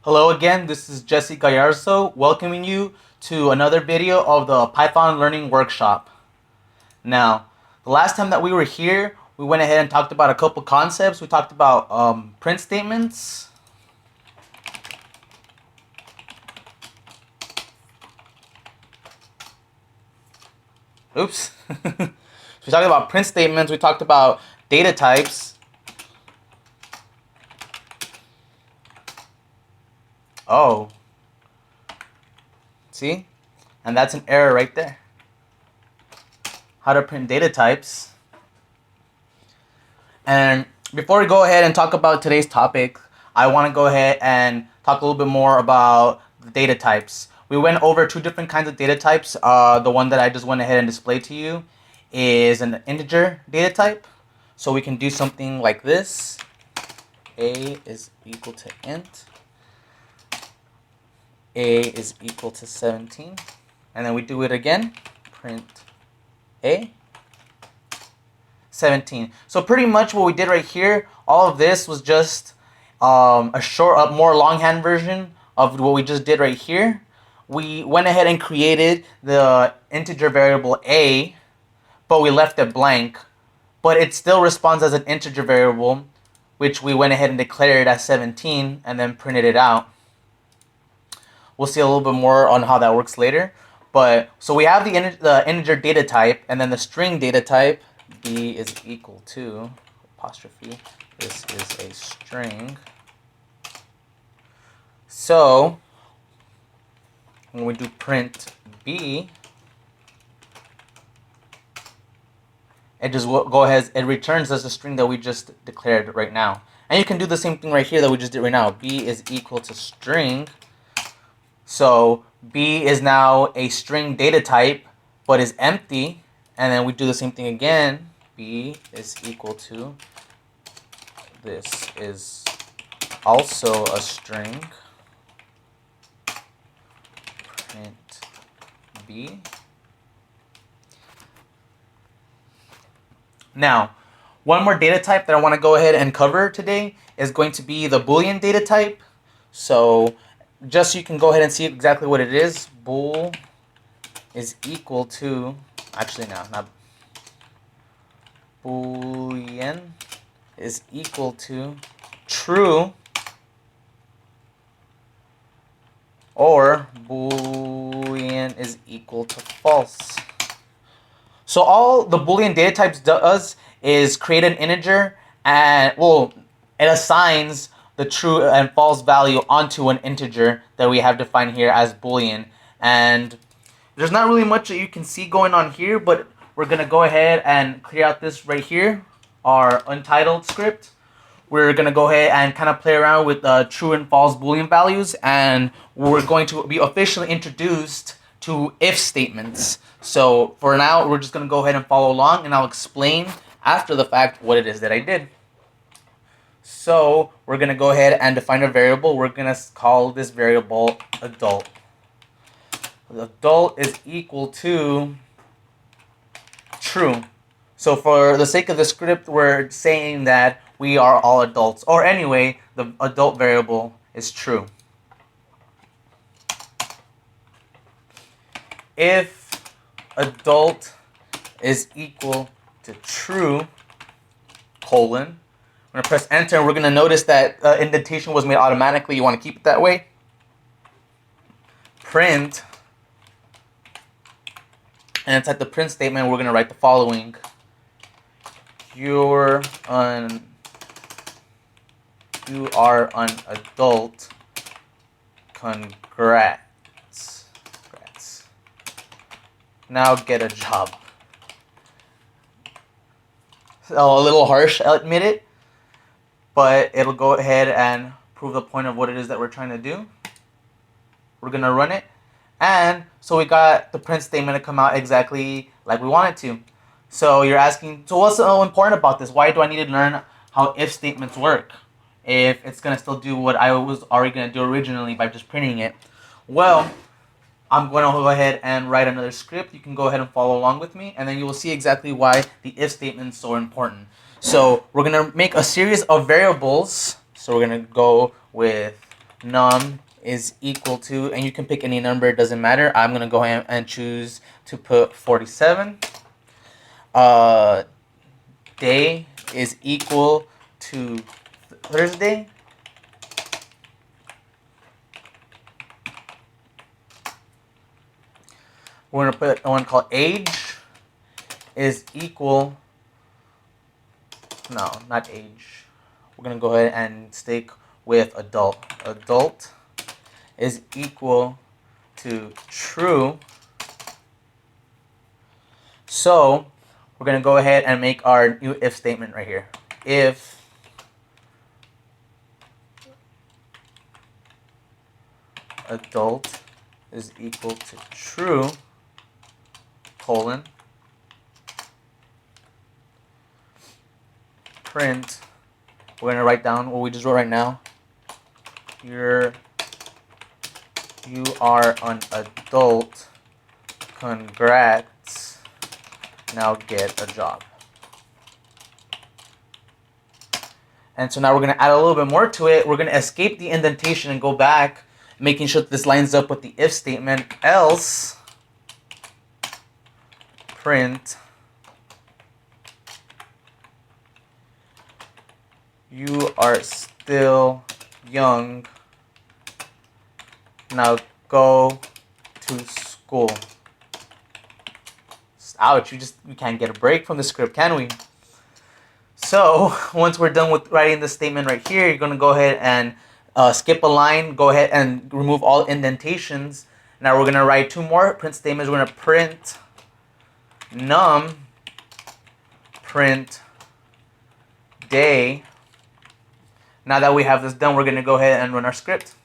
Hello again, this is Jesse Gallarzo welcoming you to another video of the Python Learning Workshop. Now, the last time that we were here, we went ahead and talked about a couple concepts. We talked about print statements. Oops. We talked about print statements, we talked about data types. Oh. See? And that's an error right there. How to print data types. And before we go ahead and talk about today's topic, I want to go ahead and talk a little bit more about the data types. We went over two different kinds of data types. The one that I just went ahead and displayed to you is an integer data type. So we can do something like this. A is equal to int. A is equal to 17. And then we do it again. Print A. 17. So pretty much what we did right here, all of this was just a more longhand version of what we just did right here. We went ahead and created the integer variable A, but we left it blank. But it still responds as an integer variable, which we went ahead and declared as 17 and then printed it out. We'll see a little bit more on how that works later. But so we have the integer data type and then the string data type. B is equal to apostrophe. This is a string. So when we do print B, it just go ahead. It returns us the string that we just declared right now. And you can do the same thing right here that we just did right now. B is equal to string. So B is now a string data type, but is empty. And then we do the same thing again. B is equal to, this is also a string. Print B. Now, one more data type that I want to go ahead and cover today is going to be the boolean data type. So just so you can go ahead and see exactly what it is, bool is equal to, actually no, not boolean is equal to true or boolean is equal to false. So all the boolean data types does is create an integer and, well, it assigns the true and false value onto an integer that we have defined here as boolean. And there's not really much that you can see going on here, but we're going to go ahead and clear out this right here, our untitled script. We're going to go ahead and kind of play around with true and false boolean values, and we're going to be officially introduced to if statements. So for now, we're just going to go ahead and follow along, and I'll explain after the fact what it is that I did. So we're going to go ahead and define a variable. We're going to call this variable adult. Adult is equal to true. So for the sake of the script, we're saying that we are all adults. Or anyway, the adult variable is true. If adult is equal to true, colon, I'm going to press enter, and we're going to notice that indentation was made automatically. You want to keep it that way. Print, and inside the print statement, we're going to write the following. You are an adult. Congrats. Now get a job. So a little harsh, I'll admit it, but it'll go ahead and prove the point of what it is that we're trying to do. We're going to run it. And so we got the print statement to come out exactly like we want it to. So you're asking, so what's so important about this? Why do I need to learn how if statements work if it's going to still do what I was already going to do originally by just printing it? Well, I'm going to go ahead and write another script. You can go ahead and follow along with me, and then you will see exactly why the if statement is so important. So we're going to make a series of variables. So we're going to go with num is equal to, and you can pick any number, it doesn't matter. I'm gonna go ahead and choose to put 47. Day is equal to Thursday. We're gonna put one called age is equal, no, not age. We're gonna go ahead and stick with adult. Adult is equal to true. So we're gonna go ahead and make our new if statement right here. If adult is equal to true, colon, print, we're gonna write down what we just wrote right now. You are an adult, congrats, now get a job. And so now we're gonna add a little bit more to it. We're gonna escape the indentation and go back, making sure that this lines up with the if statement, else print you are still young, now go to school. Ouch, we can't get a break from the script, can we? So once we're done with writing the statement right here, you're gonna go ahead and skip a line, go ahead and remove all indentations. Now we're gonna write two more print statements. We're gonna print num, print day. Now that we have this done, we're gonna go ahead and run our script.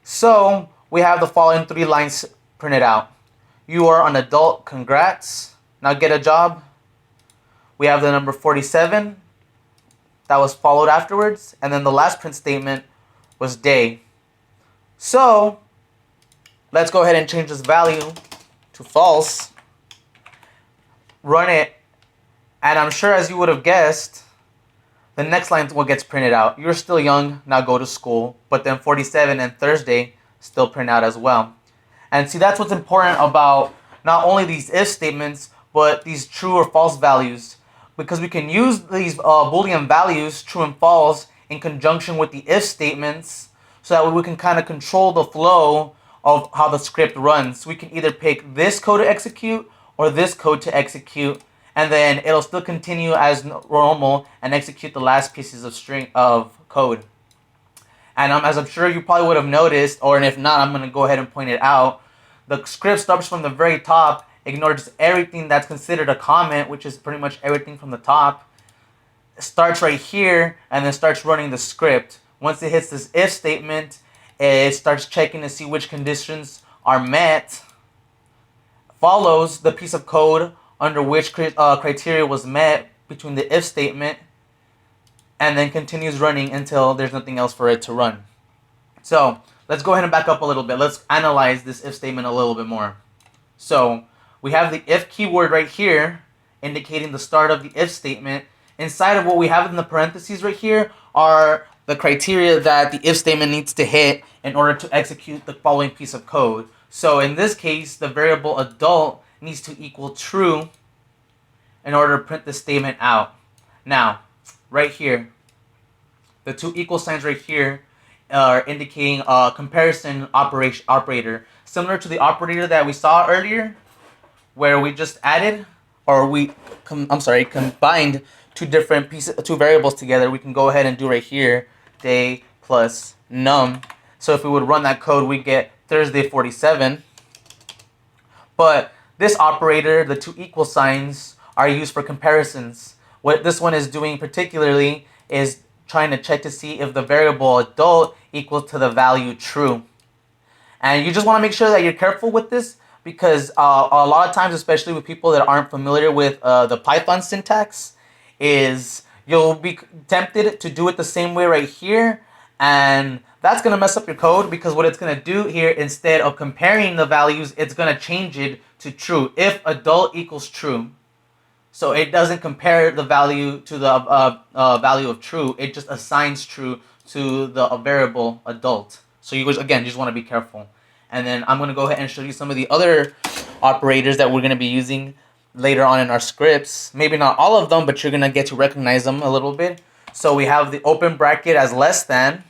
So we have the following 3 lines printed out. You are an adult, congrats, now get a job. We have the number 47 that was followed afterwards, and then the last print statement was day. So let's go ahead and change this value to false, run it, and I'm sure, as you would have guessed, the next line is what gets printed out. You're still young, now go to school. But then 47 and Thursday still print out as well. And see, that's what's important about not only these if statements, but these true or false values. Because we can use these Boolean values, true and false, in conjunction with the if statements, so that we can kind of control the flow of how the script runs. We can either pick this code to execute or this code to execute, and then it'll still continue as normal and execute the last pieces of string of code. And as I'm sure you probably would have noticed, or if not, I'm going to go ahead and point it out, the script starts from the very top, ignores everything that's considered a comment, which is pretty much everything from the top, starts right here, and then starts running the script. Once it hits this if statement, it starts checking to see which conditions are met, follows the piece of code under which criteria was met between the if statement, and then continues running until there's nothing else for it to run. So let's go ahead and back up a little bit. Let's analyze this if statement a little bit more. So we have the if keyword right here, indicating the start of the if statement. Inside of what we have in the parentheses right here are the criteria that the if statement needs to hit in order to execute the following piece of code. So in this case, the variable adult needs to equal true in order to print the statement out. Now, right here, the 2 equal signs right here are indicating a comparison operator, similar to the operator that we saw earlier, where we just added, or combined two variables together. We can go ahead and do right here, day plus num. So if we would run that code, we get Thursday 47. But this operator, the 2 equal signs, are used for comparisons. What this one is doing particularly is trying to check to see if the variable adult equals to the value true. And you just want to make sure that you're careful with this, because a lot of times, especially with people that aren't familiar with the Python syntax, is you'll be tempted to do it the same way right here, and that's going to mess up your code, because what it's going to do here, instead of comparing the values, it's going to change it to true. If adult equals true. So it doesn't compare the value to the value of true. It just assigns true to the variable adult. So you guys, again, just want to be careful. And then I'm going to go ahead and show you some of the other operators that we're going to be using later on in our scripts. Maybe not all of them, but you're going to get to recognize them a little bit. So we have the open bracket as less than,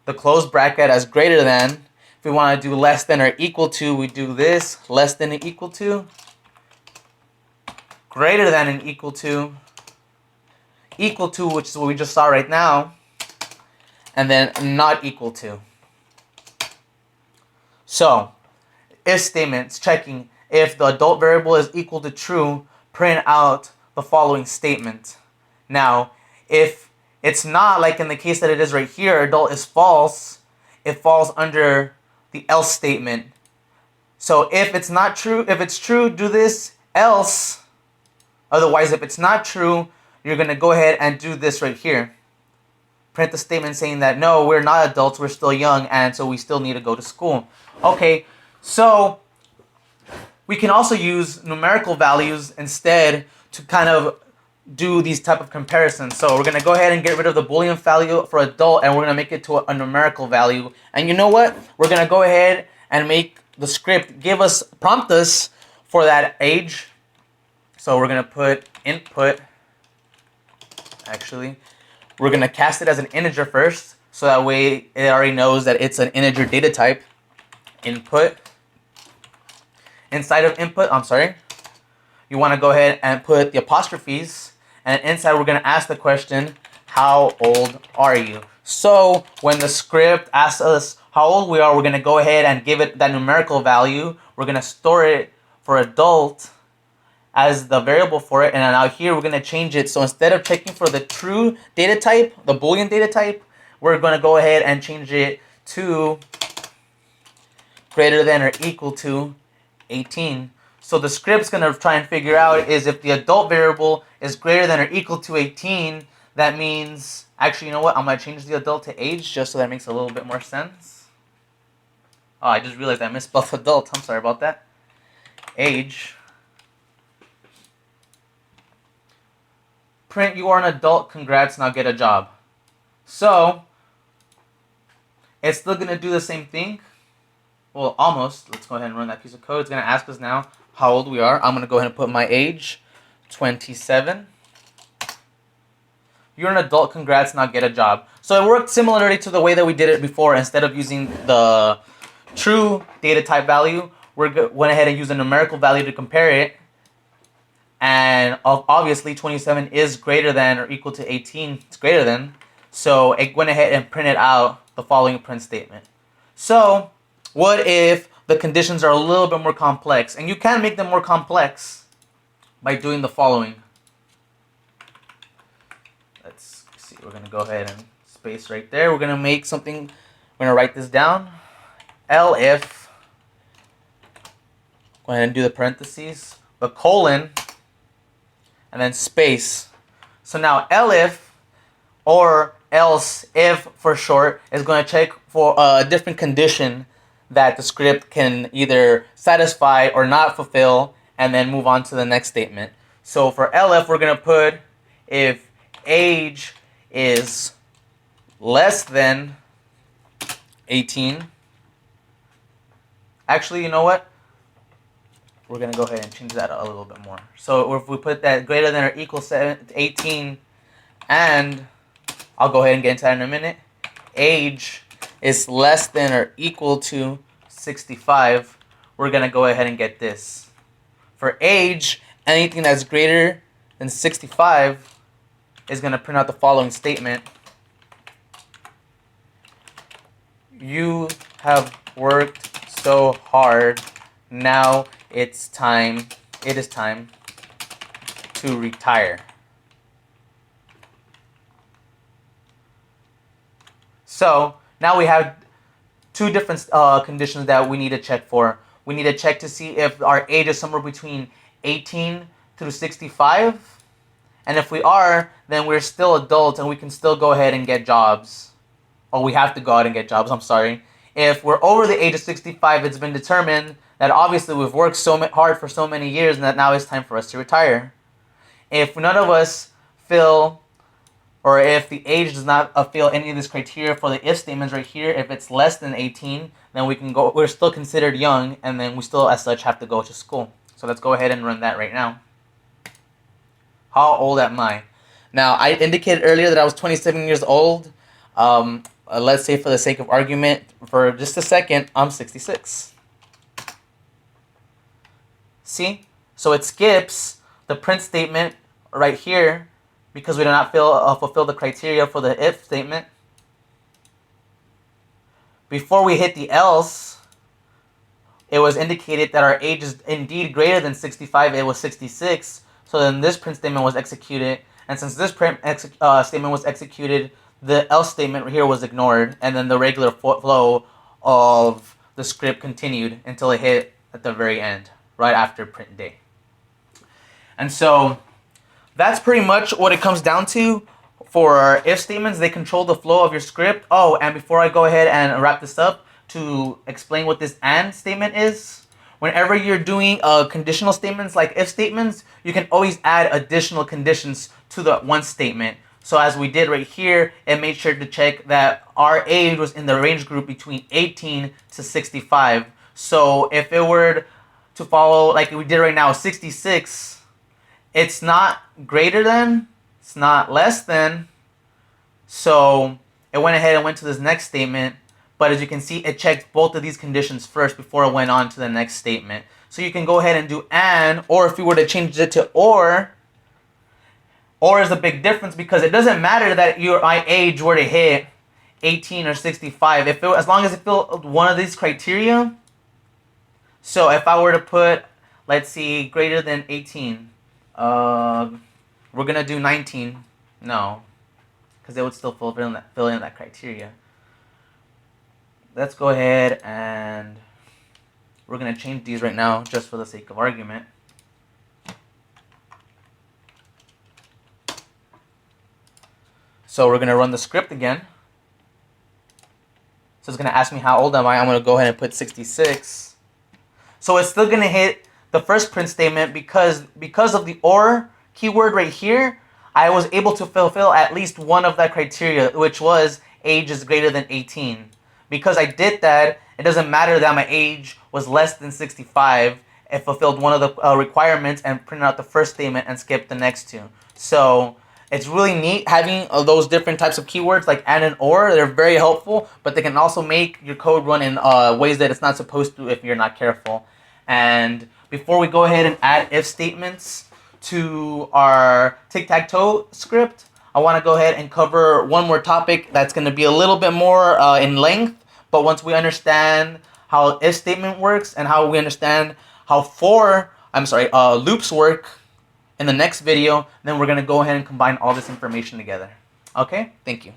the closed bracket as greater than. If we want to do less than or equal to, we do this, less than and equal to, greater than and equal to, which is what we just saw right now, and then not equal to. So, if statements, checking if the adult variable is equal to true, print out the following statement. Now, if it's not, like in the case that it is right here, adult is false, it falls under the else statement. So if it's not true, if it's true, do this, else. Otherwise, if it's not true, you're going to go ahead and do this right here. Print the statement saying that, no, we're not adults, we're still young, and so we still need to go to school. Okay, so we can also use numerical values instead to kind of do these type of comparisons. So we're going to go ahead and get rid of the Boolean value for adult, and we're going to make it to a numerical value. And you know what? We're going to go ahead and make the script prompt us for that age. So we're going to put input. Actually, we're going to cast it as an integer first, so that way it already knows that it's an integer data type. Input. Inside of input, you want to go ahead and put the apostrophes, and inside we're going to ask the question, how old are you? So when the script asks us how old we are, we're going to go ahead and give it that numerical value. We're going to store it for adult as the variable for it, and now here we're going to change it. So instead of checking for the true data type, the Boolean data type, we're going to go ahead and change it to greater than or equal to 18. So the script's going to try and figure out is if the adult variable is greater than or equal to 18, that means, actually, you know what? I'm going to change the adult to age just so that makes a little bit more sense. Oh, I just realized I misspelled adult. I'm sorry about that. Age. Print, you are an adult, congrats, now get a job. So, it's still going to do the same thing. Well, almost. Let's go ahead and run that piece of code. It's going to ask us now how old we are. I'm going to go ahead and put my age, 27. You're an adult, congrats, now get a job. So it worked similarly to the way that we did it before. Instead of using the true data type value, we went ahead and used a numerical value to compare it. And obviously 27 is greater than or equal to 18. It's greater than. So it went ahead and printed out the following print statement. So what if the conditions are a little bit more complex? And you can make them more complex by doing the following. Let's see. We're going to go ahead and space right there. We're going to make something. We're going to write this down. Elif. Go ahead and do the parentheses. The colon. And then space. So now elif, or else if for short, is going to check for a different condition that the script can either satisfy or not fulfill, and then move on to the next statement. So for elif, we're going to put if age is less than 18. Actually, you know what? We're going to go ahead and change that a little bit more. So if we put that greater than or equal to 18, and I'll go ahead and get into that in a minute, age is less than or equal to 65, we're going to go ahead and get this. For age, anything that's greater than 65 is going to print out the following statement. You have worked so hard, now it is time to retire. So now we have two different conditions that we need to check for. We need to check to see if our age is somewhere between 18 through 65. And if we are, then we're still adults and we can still go ahead and get jobs. Or we have to go out and get jobs, I'm sorry. If we're over the age of 65, it's been determined that obviously we've worked so hard for so many years and that now it's time for us to retire. If none of us fill or if the age does not fulfill any of these criteria for the if statements right here, if it's less than 18, then we're still considered young, and then we still as such have to go to school. So let's go ahead and run that right now. How old am I? Now, I indicated earlier that I was 27 years old. Let's say for the sake of argument, for just a second, I'm 66. See? So it skips the print statement right here because we do not fulfill the criteria for the if statement. Before we hit the else, it was indicated that our age is indeed greater than 65. It was 66. So then this print statement was executed. And since this print statement was executed, the else statement here was ignored. And then the regular flow of the script continued until it hit at the very end, right after print day. And so that's pretty much what it comes down to for if statements. They control the flow of your script. Oh, and before I go ahead and wrap this up, to explain what this and statement is, whenever you're doing conditional statements like if statements, you can always add additional conditions to the one statement. So as we did right here, it made sure to check that our age was in the range group between 18 to 65. So if it were to follow like we did right now, 66, it's not greater than, it's not less than. So it went ahead and went to this next statement. But as you can see, it checked both of these conditions first before it went on to the next statement. So you can go ahead and do and, or if you were to change it to or is a big difference because it doesn't matter that your age were to hit 18 or 65. As long as it filled one of these criteria. So if I were to put, let's see, greater than 18, we're going to do 19. No, because it would still fill in that criteria. Let's go ahead and we're going to change these right now just for the sake of argument. So we're going to run the script again. So it's going to ask me how old am I. I'm going to go ahead and put 66. So it's still going to hit the first print statement because of the or keyword right here, I was able to fulfill at least one of that criteria, which was age is greater than 18. Because I did that, it doesn't matter that my age was less than 65. It fulfilled one of the requirements and printed out the first statement and skipped the next two. So it's really neat having those different types of keywords like and or. They're very helpful, but they can also make your code run in ways that it's not supposed to if you're not careful. And before we go ahead and add if statements to our tic-tac-toe script, I want to go ahead and cover one more topic that's going to be a little bit more in length. But once we understand how if statement works and how we understand how loops work in the next video, then we're going to go ahead and combine all this information together. Okay? Thank you.